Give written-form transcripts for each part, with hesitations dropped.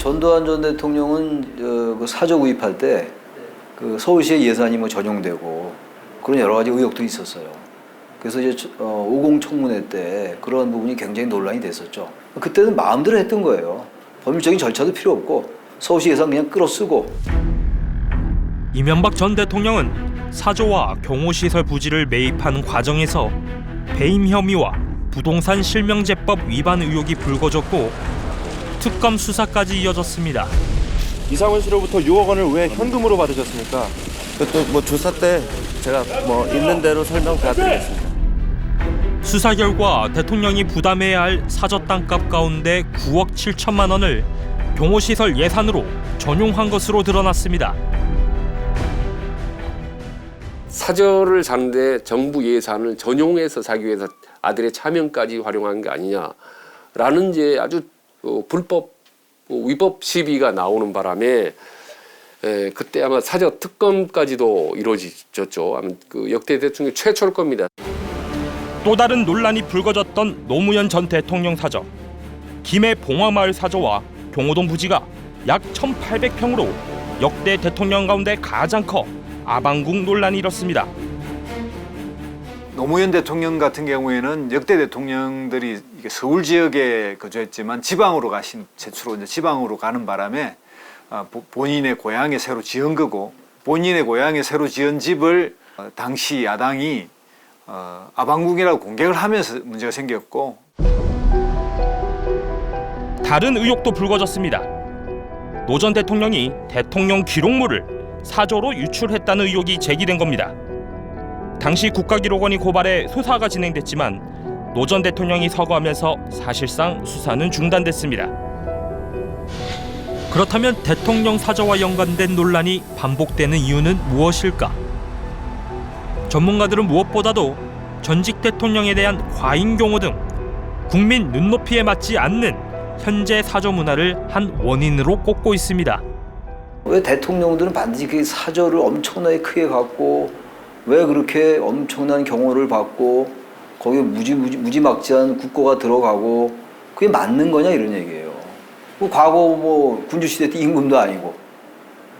전두환 전 대통령은 그 사저 구입할 때 그 서울시의 예산이 뭐 전용되고 그런 여러 가지 의혹도 있었어요. 그래서 이제 50 청문회 때 그런 부분이 굉장히 논란이 됐었죠. 그때는 마음대로 했던 거예요. 법률적인 절차도 필요 없고 서울시 예산 그냥 끌어쓰고. 이명박 전 대통령은 사저와 경호시설 부지를 매입하는 과정에서 배임 혐의와 부동산 실명제법 위반 의혹이 불거졌고 특검 수사까지 이어졌습니다. 이상원 씨로부터 6억 원을 왜 현금으로 받으셨습니까? 그것도 뭐 조사 때 제가 뭐 있는 대로 설명 다 드리겠습니다. 수사 결과 대통령이 부담해야 할 사저 땅값 가운데 9억 7천만 원을 경호시설 예산으로 전용한 것으로 드러났습니다. 사저를 사는데 정부 예산을 전용해서 사기 위해서 아들의 차명까지 활용한 게 아니냐라는 이제 아주 불법 위법 시비가 나오는 바람에 그때 아마 사저 특검까지도 이루어졌죠. 아마 그 역대 대통령 최초일 겁니다. 또 다른 논란이 불거졌던 노무현 전 대통령 사저. 김해 봉화마을 사저와 경호동 부지가 약 1,800평으로 역대 대통령 가운데 가장 커 아방궁 논란이 일었습니다. 노무현 대통령 같은 경우에는 역대 대통령들이 이게 서울 지역에 거주했지만 지방으로 가신 최초로 이제 지방으로 가는 바람에 본인의 고향에 새로 지은 거고 본인의 고향에 새로 지은 집을 당시 야당이 아방궁이라고 공격을 하면서 문제가 생겼고. 다른 의혹도 불거졌습니다. 노 전 대통령이 대통령 기록물을 사저로 유출했다는 의혹이 제기된 겁니다. 당시 국가기록원이 고발해 수사가 진행됐지만 노 전 대통령이 서거하면서 사실상 수사는 중단됐습니다. 그렇다면 대통령 사저와 연관된 논란이 반복되는 이유는 무엇일까? 전문가들은 무엇보다도 전직 대통령에 대한 과잉 경호 등 국민 눈높이에 맞지 않는 현재 사저 문화를 한 원인으로 꼽고 있습니다. 왜 대통령들은 반드시 그 사저를 엄청나게 크게 갖고 왜 그렇게 엄청난 경호를 받고 거기에 무지막지한 국고가 들어가고 그게 맞는 거냐 이런 얘기예요. 뭐 과거 뭐 군주시대 때 임금도 아니고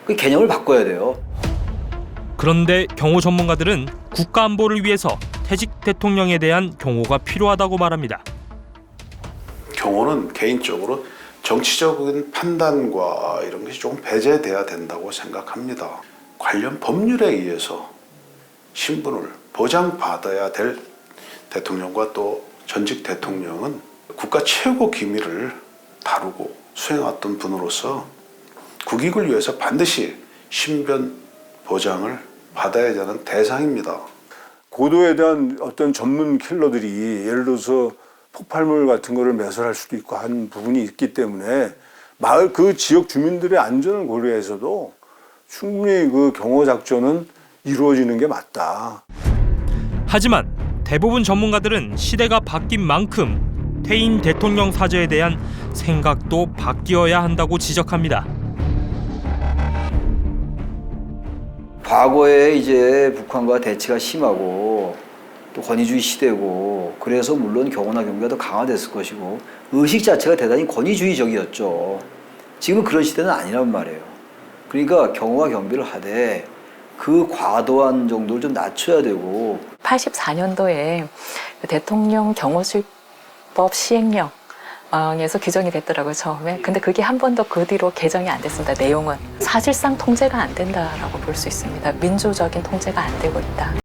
그 개념을 바꿔야 돼요. 그런데 경호 전문가들은 국가 안보를 위해서 퇴직 대통령에 대한 경호가 필요하다고 말합니다. 경호는 개인적으로 정치적인 판단과 이런 것이 조금 배제돼야 된다고 생각합니다. 관련 법률에 의해서 신분을 보장받아야 될 대통령과 또 전직 대통령은 국가 최고 기밀을 다루고 수행했던 분으로서 국익을 위해서 반드시 신변 보장을 받아야 되는 대상입니다. 고도에 대한 어떤 전문 킬러들이 예를 들어서 폭발물 같은 거를 매설할 수도 있고 한 부분이 있기 때문에 마을 그 지역 주민들의 안전을 고려해서도 충분히 그 경호 작전은 이루어지는 게 맞다. 하지만 대부분 전문가들은 시대가 바뀐 만큼 퇴임 대통령 사저에 대한 생각도 바뀌어야 한다고 지적합니다. 과거에 이제 북한과 대치가 심하고 또 권위주의 시대고 그래서 물론 경호나 경비가 더 강화됐을 것이고 의식 자체가 대단히 권위주의적이었죠. 지금은 그런 시대는 아니란 말이에요. 그러니까 경호와 경비를 하되 그 과도한 정도를 좀 낮춰야 되고. 84년도에 대통령 경호수법 시행령에서 규정이 됐더라고요, 처음에. 근데 그게 한 번도 그 뒤로 개정이 안 됐습니다, 내용은. 사실상 통제가 안 된다라고 볼 수 있습니다. 민주적인 통제가 안 되고 있다.